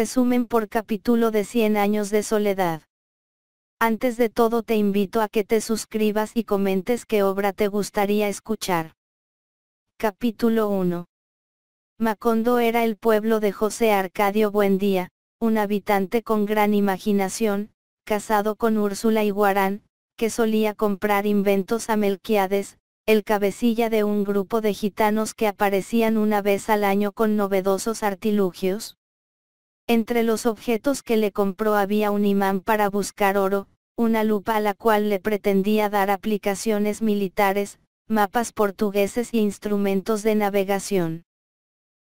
Resumen por capítulo de 100 años de soledad. Antes de todo te invito a que te suscribas y comentes qué obra te gustaría escuchar. Capítulo 1. Macondo era el pueblo de José Arcadio Buendía, un habitante con gran imaginación, casado con Úrsula Iguarán, que solía comprar inventos a Melquiades, el cabecilla de un grupo de gitanos que aparecían una vez al año con novedosos artilugios. Entre los objetos que le compró había un imán para buscar oro, una lupa a la cual le pretendía dar aplicaciones militares, mapas portugueses y instrumentos de navegación.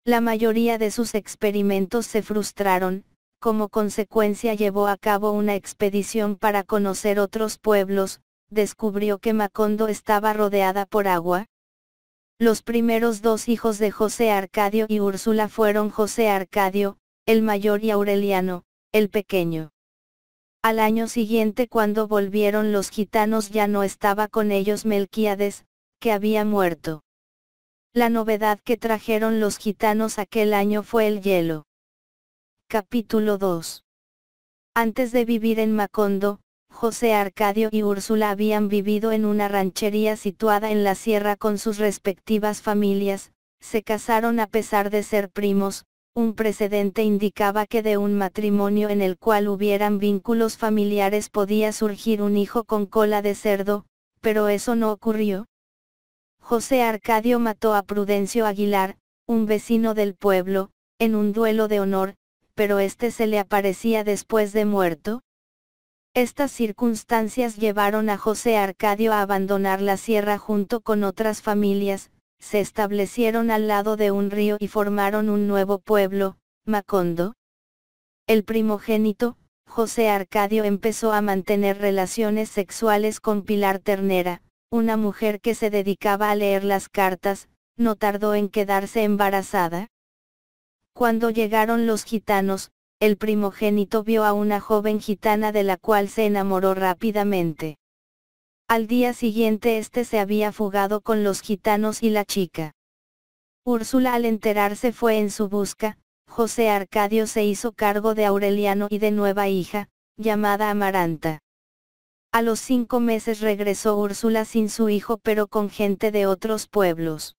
La mayoría de sus experimentos se frustraron, como consecuencia llevó a cabo una expedición para conocer otros pueblos, descubrió que Macondo estaba rodeada por agua. Los primeros dos hijos de José Arcadio y Úrsula fueron José Arcadio, el mayor, y Aureliano, el pequeño. Al año siguiente, cuando volvieron los gitanos, ya no estaba con ellos Melquíades, que había muerto. La novedad que trajeron los gitanos aquel año fue el hielo. Capítulo 2. Antes de vivir en Macondo, José Arcadio y Úrsula habían vivido en una ranchería situada en la sierra con sus respectivas familias, se casaron a pesar de ser primos. Un precedente indicaba que de un matrimonio en el cual hubieran vínculos familiares podía surgir un hijo con cola de cerdo, pero eso no ocurrió. José Arcadio mató a Prudencio Aguilar, un vecino del pueblo, en un duelo de honor, pero este se le aparecía después de muerto. Estas circunstancias llevaron a José Arcadio a abandonar la sierra junto con otras familias. Se establecieron al lado de un río y formaron un nuevo pueblo, Macondo. El primogénito, José Arcadio, empezó a mantener relaciones sexuales con Pilar Ternera, una mujer que se dedicaba a leer las cartas. No tardó en quedarse embarazada. Cuando llegaron los gitanos, el primogénito vio a una joven gitana de la cual se enamoró rápidamente. Al día siguiente este se había fugado con los gitanos y la chica. Úrsula, al enterarse, fue en su busca. José Arcadio se hizo cargo de Aureliano y de nueva hija, llamada Amaranta. A los 5 meses regresó Úrsula sin su hijo, pero con gente de otros pueblos.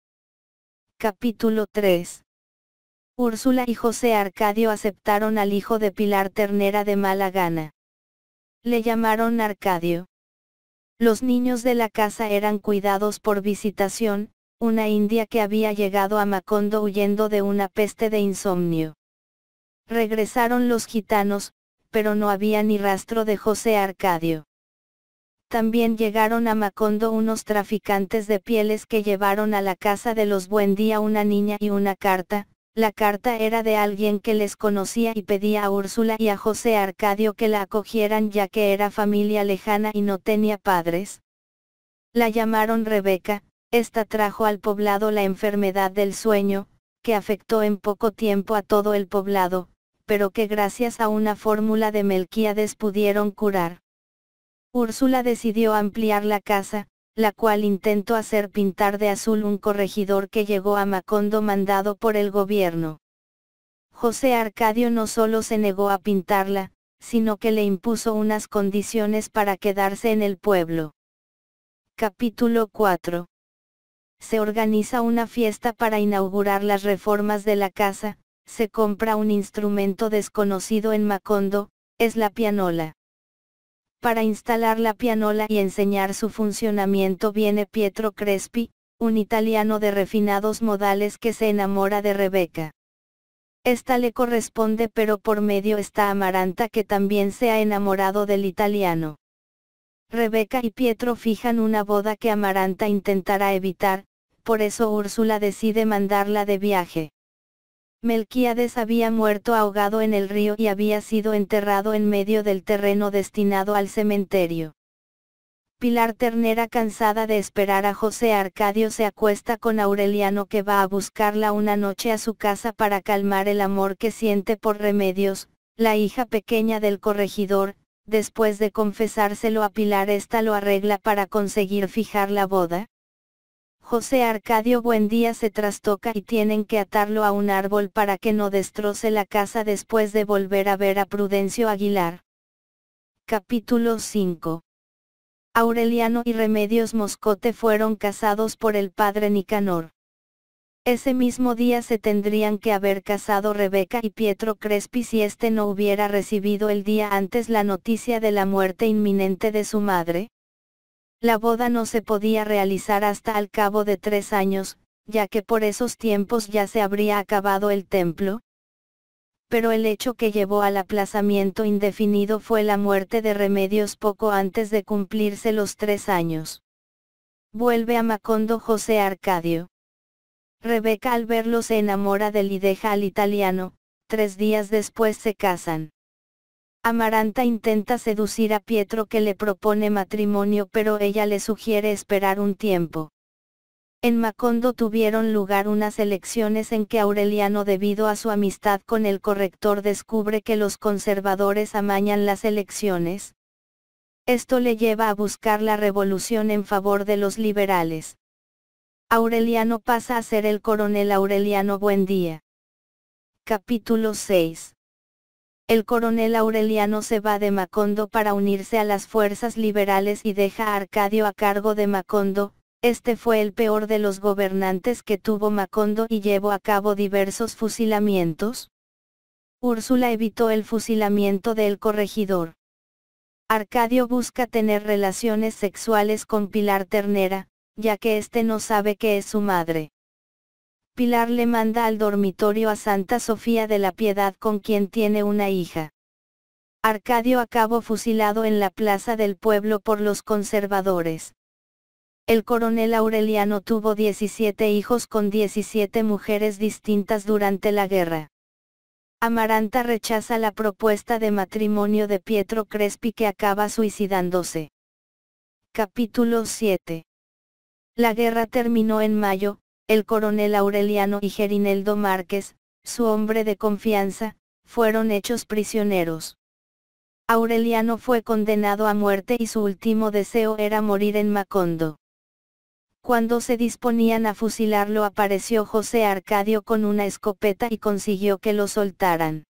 Capítulo 3. Úrsula y José Arcadio aceptaron al hijo de Pilar Ternera de mala gana. Le llamaron Arcadio. Los niños de la casa eran cuidados por Visitación, una india que había llegado a Macondo huyendo de una peste de insomnio. Regresaron los gitanos, pero no había ni rastro de José Arcadio. También llegaron a Macondo unos traficantes de pieles que llevaron a la casa de los Buendía una niña y una carta. La carta era de alguien que les conocía y pedía a Úrsula y a José Arcadio que la acogieran, ya que era familia lejana y no tenía padres. La llamaron Rebeca. Esta trajo al poblado la enfermedad del sueño, que afectó en poco tiempo a todo el poblado, pero que gracias a una fórmula de Melquíades pudieron curar. Úrsula decidió ampliar la casa, la cual intentó hacer pintar de azul un corregidor que llegó a Macondo mandado por el gobierno. José Arcadio no solo se negó a pintarla, sino que le impuso unas condiciones para quedarse en el pueblo. Capítulo 4. Se organiza una fiesta para inaugurar las reformas de la casa. Se compra un instrumento desconocido en Macondo, es la pianola. Para instalar la pianola y enseñar su funcionamiento viene Pietro Crespi, un italiano de refinados modales que se enamora de Rebeca. Esta le corresponde, pero por medio está Amaranta, que también se ha enamorado del italiano. Rebeca y Pietro fijan una boda que Amaranta intentará evitar, por eso Úrsula decide mandarla de viaje. Melquíades había muerto ahogado en el río y había sido enterrado en medio del terreno destinado al cementerio. Pilar Ternera, cansada de esperar a José Arcadio, se acuesta con Aureliano, que va a buscarla una noche a su casa para calmar el amor que siente por Remedios, la hija pequeña del corregidor. Después de confesárselo a Pilar, ésta lo arregla para conseguir fijar la boda. José Arcadio Buendía se trastoca y tienen que atarlo a un árbol para que no destroce la casa después de volver a ver a Prudencio Aguilar. Capítulo 5. Aureliano y Remedios Moscote fueron casados por el padre Nicanor. Ese mismo día se tendrían que haber casado Rebeca y Pietro Crespi si éste no hubiera recibido el día antes la noticia de la muerte inminente de su madre. La boda no se podía realizar hasta al cabo de 3 años, ya que por esos tiempos ya se habría acabado el templo. Pero el hecho que llevó al aplazamiento indefinido fue la muerte de Remedios poco antes de cumplirse los 3 años. Vuelve a Macondo José Arcadio. Rebeca al verlo se enamora de él y deja al italiano, 3 días después se casan. Amaranta intenta seducir a Pietro que le propone matrimonio pero ella le sugiere esperar un tiempo. En Macondo tuvieron lugar unas elecciones en que Aureliano debido a su amistad con el corrector descubre que los conservadores amañan las elecciones. Esto le lleva a buscar la revolución en favor de los liberales. Aureliano pasa a ser el coronel Aureliano Buendía. Capítulo 6. El coronel Aureliano se va de Macondo para unirse a las fuerzas liberales y deja a Arcadio a cargo de Macondo. Este fue el peor de los gobernantes que tuvo Macondo y llevó a cabo diversos fusilamientos. Úrsula evitó el fusilamiento del corregidor. Arcadio busca tener relaciones sexuales con Pilar Ternera, ya que éste no sabe que es su madre. Pilar le manda al dormitorio a Santa Sofía de la Piedad con quien tiene una hija. Arcadio acabó fusilado en la plaza del pueblo por los conservadores. El coronel Aureliano tuvo 17 hijos con 17 mujeres distintas durante la guerra. Amaranta rechaza la propuesta de matrimonio de Pietro Crespi que acaba suicidándose. Capítulo 7. La guerra terminó en mayo. El coronel Aureliano y Gerineldo Márquez, su hombre de confianza, fueron hechos prisioneros. Aureliano fue condenado a muerte y su último deseo era morir en Macondo. Cuando se disponían a fusilarlo apareció José Arcadio con una escopeta y consiguió que lo soltaran.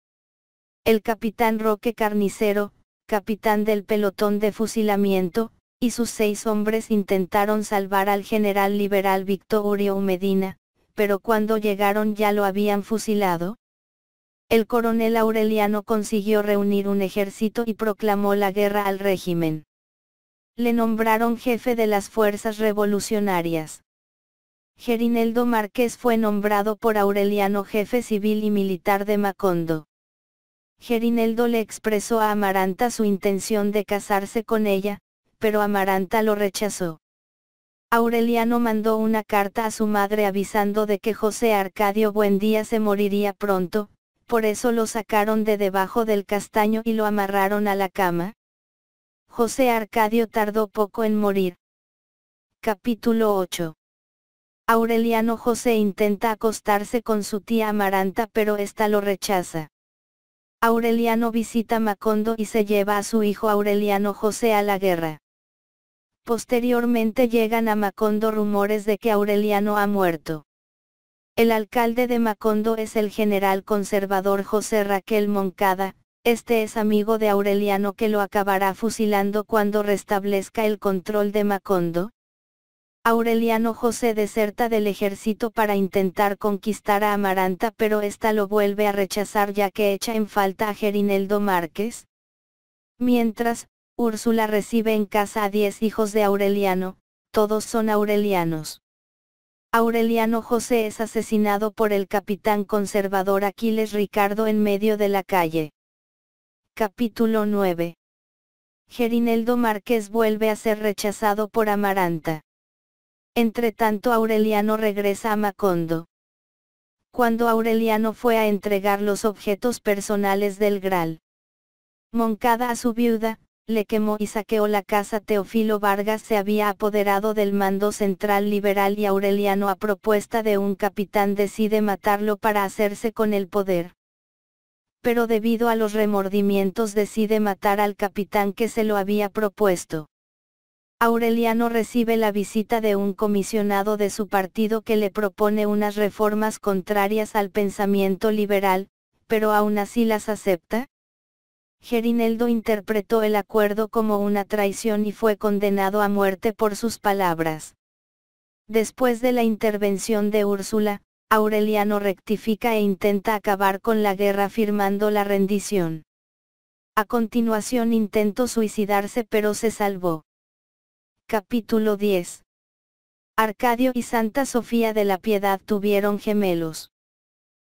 El capitán Roque Carnicero, capitán del pelotón de fusilamiento, y sus 6 hombres intentaron salvar al general liberal Victorio Medina, pero cuando llegaron ya lo habían fusilado. El coronel Aureliano consiguió reunir un ejército y proclamó la guerra al régimen. Le nombraron jefe de las fuerzas revolucionarias. Gerineldo Márquez fue nombrado por Aureliano jefe civil y militar de Macondo. Gerineldo le expresó a Amaranta su intención de casarse con ella, pero Amaranta lo rechazó. Aureliano mandó una carta a su madre avisando de que José Arcadio Buendía se moriría pronto, por eso lo sacaron de debajo del castaño y lo amarraron a la cama. José Arcadio tardó poco en morir. Capítulo 8. Aureliano José intenta acostarse con su tía Amaranta pero ésta lo rechaza. Aureliano visita Macondo y se lleva a su hijo Aureliano José a la guerra. Posteriormente llegan a Macondo rumores de que Aureliano ha muerto. El alcalde de Macondo es el general conservador José Raquel Moncada, este es amigo de Aureliano que lo acabará fusilando cuando restablezca el control de Macondo. Aureliano José deserta del ejército para intentar conquistar a Amaranta pero ésta lo vuelve a rechazar ya que echa en falta a Gerineldo Márquez. Mientras, Úrsula recibe en casa a 10 hijos de Aureliano, todos son aurelianos. Aureliano José es asesinado por el capitán conservador Aquiles Ricardo en medio de la calle. Capítulo 9. Gerineldo Márquez vuelve a ser rechazado por Amaranta. Entretanto Aureliano regresa a Macondo. Cuando Aureliano fue a entregar los objetos personales del Gral Moncada a su viuda, le quemó y saqueó la casa. Teófilo Vargas se había apoderado del mando central liberal y Aureliano a propuesta de un capitán decide matarlo para hacerse con el poder. Pero debido a los remordimientos decide matar al capitán que se lo había propuesto. Aureliano recibe la visita de un comisionado de su partido que le propone unas reformas contrarias al pensamiento liberal, pero aún así las acepta. Gerineldo interpretó el acuerdo como una traición y fue condenado a muerte por sus palabras. Después de la intervención de Úrsula, Aureliano rectifica e intenta acabar con la guerra firmando la rendición. A continuación intentó suicidarse pero se salvó. Capítulo 10. Arcadio y Santa Sofía de la Piedad tuvieron gemelos.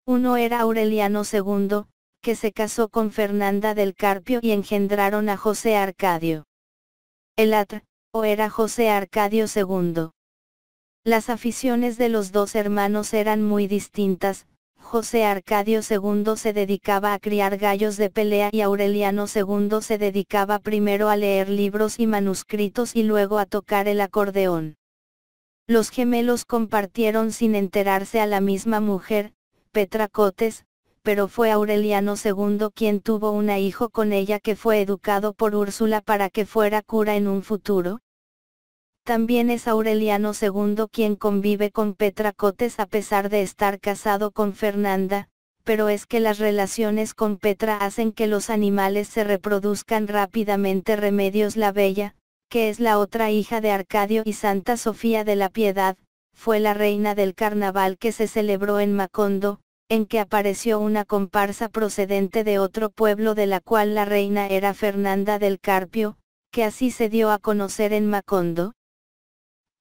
Uno era Aureliano II, que se casó con Fernanda del Carpio y engendraron a José Arcadio. El otro, era José Arcadio II. Las aficiones de los dos hermanos eran muy distintas. José Arcadio II se dedicaba a criar gallos de pelea y Aureliano II se dedicaba primero a leer libros y manuscritos y luego a tocar el acordeón. Los gemelos compartieron sin enterarse a la misma mujer, Petra Cotes, pero fue Aureliano II quien tuvo un hijo con ella que fue educado por Úrsula para que fuera cura en un futuro. También es Aureliano II quien convive con Petra Cotes a pesar de estar casado con Fernanda, pero es que las relaciones con Petra hacen que los animales se reproduzcan rápidamente. Remedios la Bella, que es la otra hija de Arcadio y Santa Sofía de la Piedad, fue la reina del carnaval que se celebró en Macondo, en que apareció una comparsa procedente de otro pueblo de la cual la reina era Fernanda del Carpio, que así se dio a conocer en Macondo.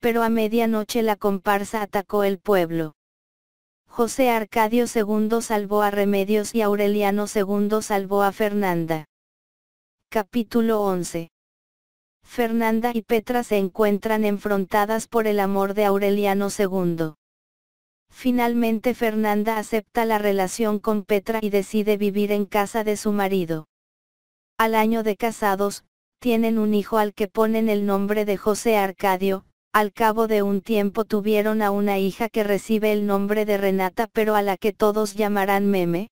Pero a medianoche la comparsa atacó el pueblo. José Arcadio II salvó a Remedios y Aureliano II salvó a Fernanda. Capítulo 11. Fernanda y Petra se encuentran enfrentadas por el amor de Aureliano II. Finalmente Fernanda acepta la relación con Petra y decide vivir en casa de su marido. Al año de casados, tienen un hijo al que ponen el nombre de José Arcadio. Al cabo de un tiempo tuvieron a una hija que recibe el nombre de Renata pero a la que todos llamarán Meme.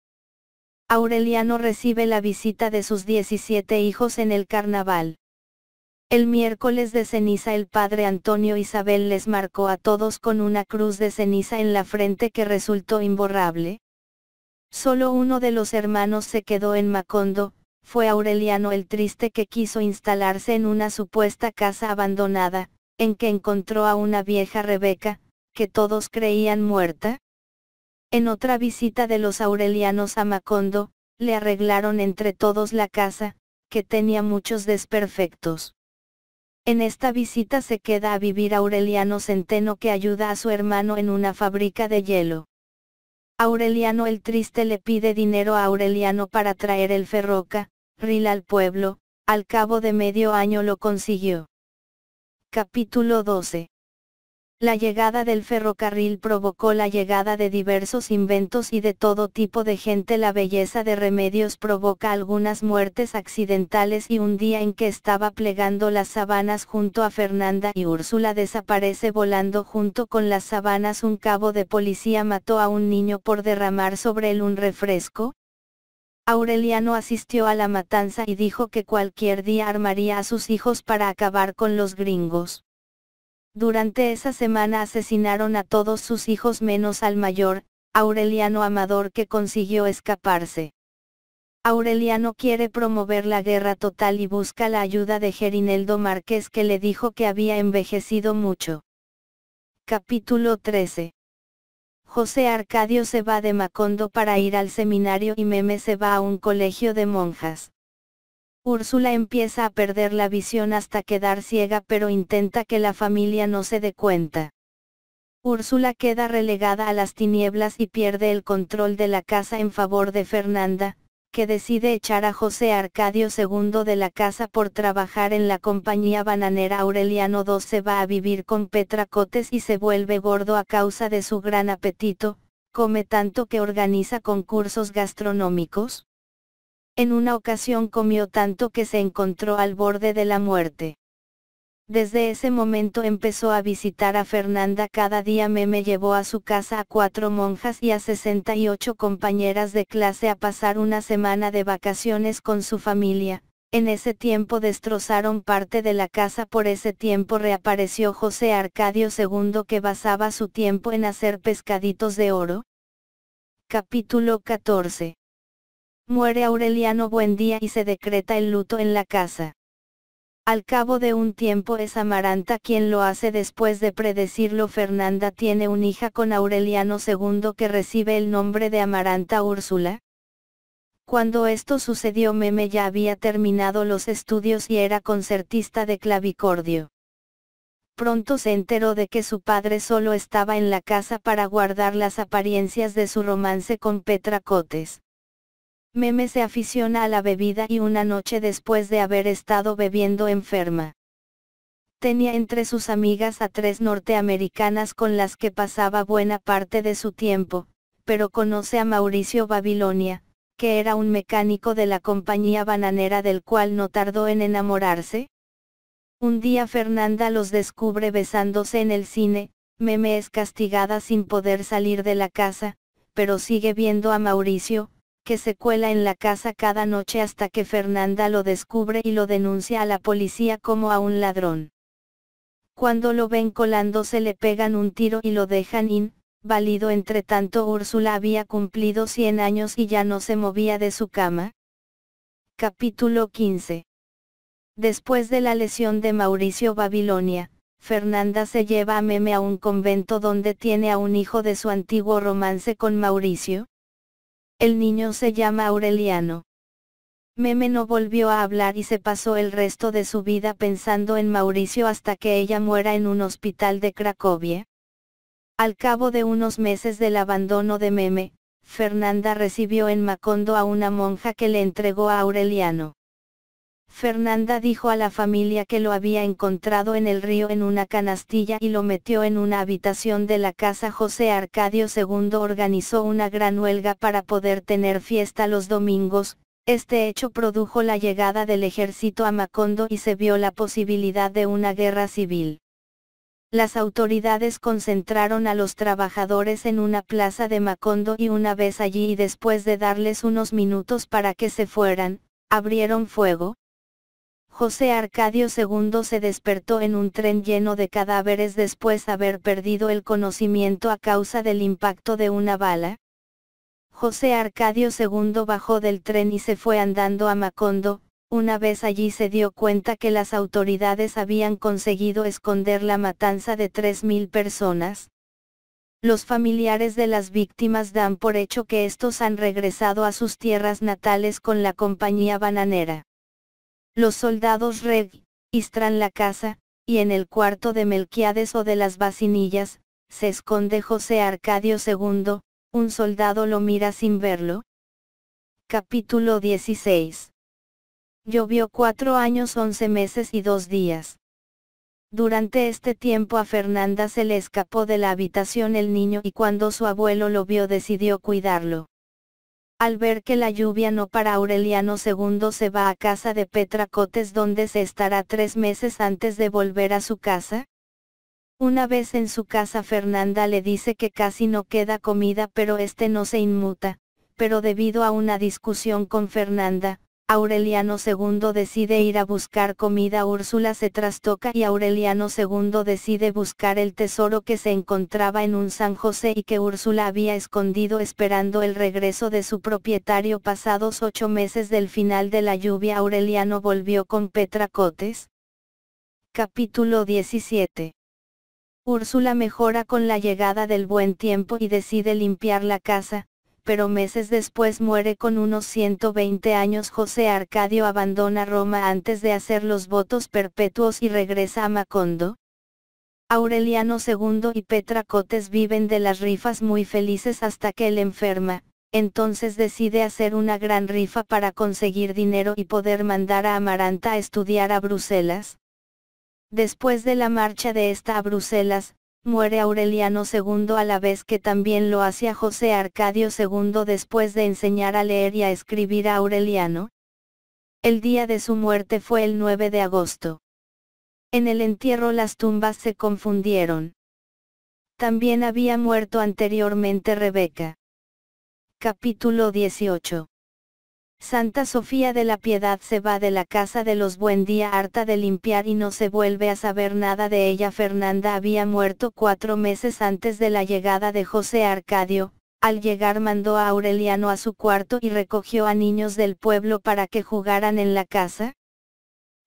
Aureliano recibe la visita de sus 17 hijos en el carnaval. El miércoles de ceniza el padre Antonio Isabel les marcó a todos con una cruz de ceniza en la frente que resultó imborrable. Solo uno de los hermanos se quedó en Macondo, fue Aureliano el Triste que quiso instalarse en una supuesta casa abandonada, en que encontró a una vieja Rebeca, que todos creían muerta. En otra visita de los aurelianos a Macondo, le arreglaron entre todos la casa, que tenía muchos desperfectos. En esta visita se queda a vivir Aureliano Centeno que ayuda a su hermano en una fábrica de hielo. Aureliano el Triste le pide dinero a Aureliano para traer el ferrocarril al pueblo, al cabo de medio año lo consiguió. Capítulo 12. La llegada del ferrocarril provocó la llegada de diversos inventos y de todo tipo de gente. La belleza de Remedios provoca algunas muertes accidentales y un día en que estaba plegando las sábanas junto a Fernanda y Úrsula desaparece volando junto con las sábanas. Un cabo de policía mató a un niño por derramar sobre él un refresco. Aureliano asistió a la matanza y dijo que cualquier día armaría a sus hijos para acabar con los gringos. Durante esa semana asesinaron a todos sus hijos menos al mayor, Aureliano Amador, que consiguió escaparse. Aureliano quiere promover la guerra total y busca la ayuda de Gerineldo Márquez que le dijo que había envejecido mucho. Capítulo 13. José Arcadio se va de Macondo para ir al seminario y Meme se va a un colegio de monjas. Úrsula empieza a perder la visión hasta quedar ciega pero intenta que la familia no se dé cuenta. Úrsula queda relegada a las tinieblas y pierde el control de la casa en favor de Fernanda, que decide echar a José Arcadio II de la casa por trabajar en la compañía bananera. Aureliano II se va a vivir con Petra Cotes y se vuelve gordo a causa de su gran apetito, come tanto que organiza concursos gastronómicos. En una ocasión comió tanto que se encontró al borde de la muerte. Desde ese momento empezó a visitar a Fernanda cada día. Meme llevó a su casa a 4 monjas y a 68 compañeras de clase a pasar una semana de vacaciones con su familia, En ese tiempo destrozaron parte de la casa. Por ese tiempo reapareció José Arcadio II, que basaba su tiempo en hacer pescaditos de oro. Capítulo 14. Muere Aureliano Buendía y se decreta el luto en la casa. Al cabo de un tiempo es Amaranta quien lo hace. Después de predecirlo, Fernanda tiene una hija con Aureliano II que recibe el nombre de Amaranta Úrsula. Cuando esto sucedió, Meme ya había terminado los estudios y era concertista de clavicordio. Pronto se enteró de que su padre solo estaba en la casa para guardar las apariencias de su romance con Petra Cotes. Meme se aficiona a la bebida y una noche, después de haber estado bebiendo enferma, tenía entre sus amigas a 3 norteamericanas con las que pasaba buena parte de su tiempo, pero conoce a Mauricio Babilonia, que era un mecánico de la compañía bananera del cual no tardó en enamorarse. Un día Fernanda los descubre besándose en el cine. Meme es castigada sin poder salir de la casa, pero sigue viendo a Mauricio, que se cuela en la casa cada noche hasta que Fernanda lo descubre y lo denuncia a la policía como a un ladrón. Cuando lo ven colándose le pegan un tiro y lo dejan válido. Entre tanto, Úrsula había cumplido 100 años y ya no se movía de su cama. Capítulo 15. Después de la lesión de Mauricio Babilonia, Fernanda se lleva a Meme a un convento donde tiene a un hijo de su antiguo romance con Mauricio. El niño se llama Aureliano. Meme no volvió a hablar y se pasó el resto de su vida pensando en Mauricio hasta que ella muera en un hospital de Cracovia. Al cabo de unos meses del abandono de Meme, Fernanda recibió en Macondo a una monja que le entregó a Aureliano. Fernanda dijo a la familia que lo había encontrado en el río en una canastilla y lo metió en una habitación de la casa. José Arcadio II organizó una gran huelga para poder tener fiesta los domingos. Este hecho produjo la llegada del ejército a Macondo y se vio la posibilidad de una guerra civil. Las autoridades concentraron a los trabajadores en una plaza de Macondo y una vez allí y después de darles unos minutos para que se fueran, abrieron fuego. José Arcadio II se despertó en un tren lleno de cadáveres después de haber perdido el conocimiento a causa del impacto de una bala. José Arcadio II bajó del tren y se fue andando a Macondo. Una vez allí se dio cuenta que las autoridades habían conseguido esconder la matanza de 3.000 personas. Los familiares de las víctimas dan por hecho que estos han regresado a sus tierras natales con la compañía bananera. Los soldados registran la casa, y en el cuarto de Melquiades o de las Vacinillas, se esconde José Arcadio II, un soldado lo mira sin verlo. Capítulo 16. Llovió 4 años 11 meses y 2 días. Durante este tiempo a Fernanda se le escapó de la habitación el niño y cuando su abuelo lo vio decidió cuidarlo. Al ver que la lluvia no para, Aureliano II se va a casa de Petra Cotes donde se estará 3 meses antes de volver a su casa. Una vez en su casa Fernanda le dice que casi no queda comida pero este no se inmuta, pero debido a una discusión con Fernanda, Aureliano II decide ir a buscar comida. Úrsula se trastoca y Aureliano II decide buscar el tesoro que se encontraba en un San José y que Úrsula había escondido esperando el regreso de su propietario. Pasados 8 meses del final de la lluvia, Aureliano volvió con Petra Cotes. Capítulo 17. Úrsula mejora con la llegada del buen tiempo y decide limpiar la casa, pero meses después muere con unos 120 años. José Arcadio abandona Roma antes de hacer los votos perpetuos y regresa a Macondo. Aureliano II y Petra Cotes viven de las rifas muy felices hasta que él enferma, entonces decide hacer una gran rifa para conseguir dinero y poder mandar a Amaranta a estudiar a Bruselas. Después de la marcha de esta a Bruselas, muere Aureliano II a la vez que también lo hacía José Arcadio II después de enseñar a leer y a escribir a Aureliano. El día de su muerte fue el 9 de agosto. En el entierro las tumbas se confundieron. También había muerto anteriormente Rebeca. Capítulo 18. Santa Sofía de la Piedad se va de la casa de los Buendía harta de limpiar y no se vuelve a saber nada de ella. Fernanda había muerto 4 meses antes de la llegada de José Arcadio. Al llegar mandó a Aureliano a su cuarto y recogió a niños del pueblo para que jugaran en la casa.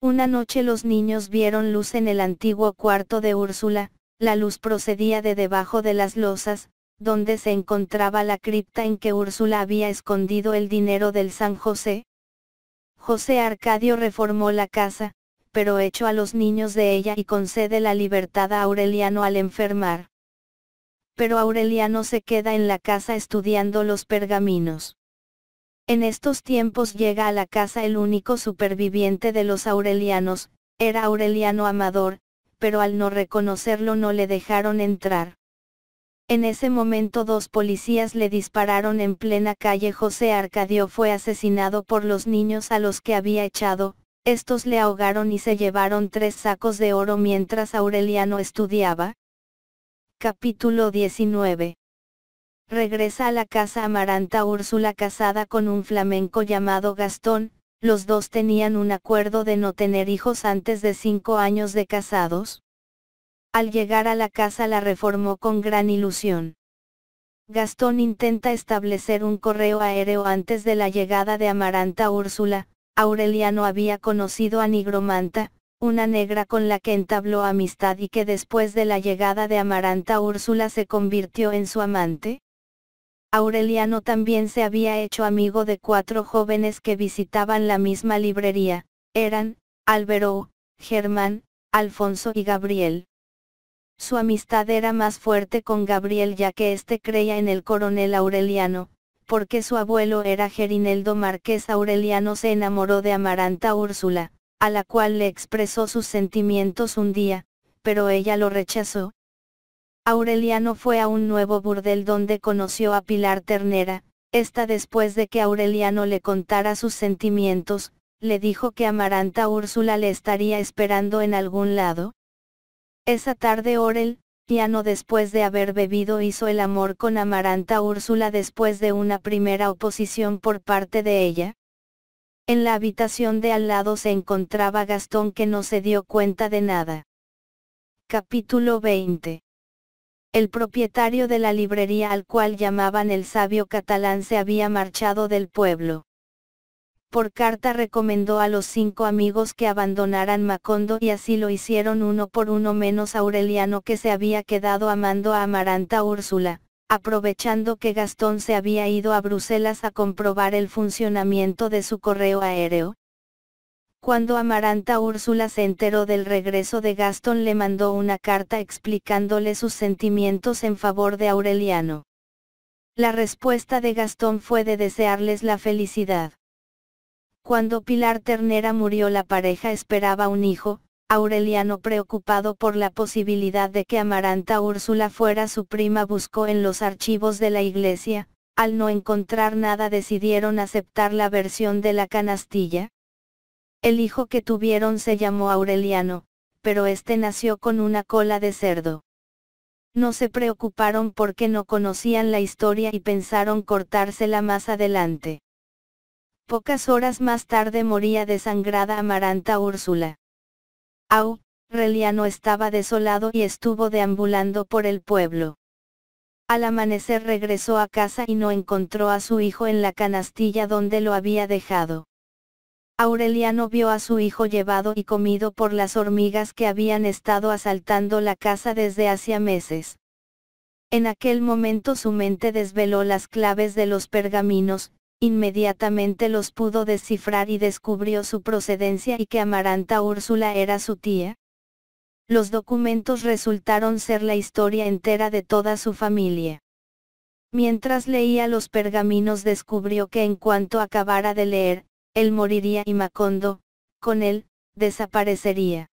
Una noche los niños vieron luz en el antiguo cuarto de Úrsula. La luz procedía de debajo de las losas, donde se encontraba la cripta en que Úrsula había escondido el dinero del San José. José Arcadio reformó la casa, pero echó a los niños de ella y concede la libertad a Aureliano al enfermar. Pero Aureliano se queda en la casa estudiando los pergaminos. En estos tiempos llega a la casa el único superviviente de los aurelianos, era Aureliano Amador, pero al no reconocerlo no le dejaron entrar. En ese momento 2 policías le dispararon en plena calle. José Arcadio fue asesinado por los niños a los que había echado, estos le ahogaron y se llevaron 3 sacos de oro mientras Aureliano estudiaba. Capítulo 19. Regresa a la casa Amaranta Úrsula casada con un flamenco llamado Gastón. Los dos tenían un acuerdo de no tener hijos antes de 5 años de casados. Al llegar a la casa la reformó con gran ilusión. Gastón intenta establecer un correo aéreo antes de la llegada de Amaranta Úrsula. Aureliano había conocido a Nigromanta, una negra con la que entabló amistad y que después de la llegada de Amaranta Úrsula se convirtió en su amante. Aureliano también se había hecho amigo de 4 jóvenes que visitaban la misma librería, eran, Álvaro, Germán, Alfonso y Gabriel. Su amistad era más fuerte con Gabriel ya que éste creía en el coronel Aureliano, porque su abuelo era Gerineldo Márquez. Aureliano se enamoró de Amaranta Úrsula, a la cual le expresó sus sentimientos un día, pero ella lo rechazó. Aureliano fue a un nuevo burdel donde conoció a Pilar Ternera. Esta, después de que Aureliano le contara sus sentimientos, le dijo que Amaranta Úrsula le estaría esperando en algún lado. Esa tarde Aureliano, después de haber bebido, hizo el amor con Amaranta Úrsula después de una primera oposición por parte de ella. En la habitación de al lado se encontraba Gastón, que no se dio cuenta de nada. Capítulo 20. El propietario de la librería, al cual llamaban el sabio catalán, se había marchado del pueblo. Por carta recomendó a los 5 amigos que abandonaran Macondo y así lo hicieron uno por uno menos Aureliano, que se había quedado amando a Amaranta Úrsula, aprovechando que Gastón se había ido a Bruselas a comprobar el funcionamiento de su correo aéreo. Cuando Amaranta Úrsula se enteró del regreso de Gastón, le mandó una carta explicándole sus sentimientos en favor de Aureliano. La respuesta de Gastón fue de desearles la felicidad. Cuando Pilar Ternera murió, la pareja esperaba un hijo. Aureliano, preocupado por la posibilidad de que Amaranta Úrsula fuera su prima, buscó en los archivos de la iglesia. Al no encontrar nada, decidieron aceptar la versión de la canastilla. El hijo que tuvieron se llamó Aureliano, pero este nació con una cola de cerdo. No se preocuparon porque no conocían la historia y pensaron cortársela más adelante. Pocas horas más tarde moría desangrada Amaranta Úrsula. Aureliano estaba desolado y estuvo deambulando por el pueblo. Al amanecer regresó a casa y no encontró a su hijo en la canastilla donde lo había dejado. Aureliano vio a su hijo llevado y comido por las hormigas que habían estado asaltando la casa desde hacía meses. En aquel momento su mente desveló las claves de los pergaminos, inmediatamente los pudo descifrar y descubrió su procedencia y que Amaranta Úrsula era su tía. Los documentos resultaron ser la historia entera de toda su familia. Mientras leía los pergaminos descubrió que en cuanto acabara de leer, él moriría y Macondo, con él, desaparecería.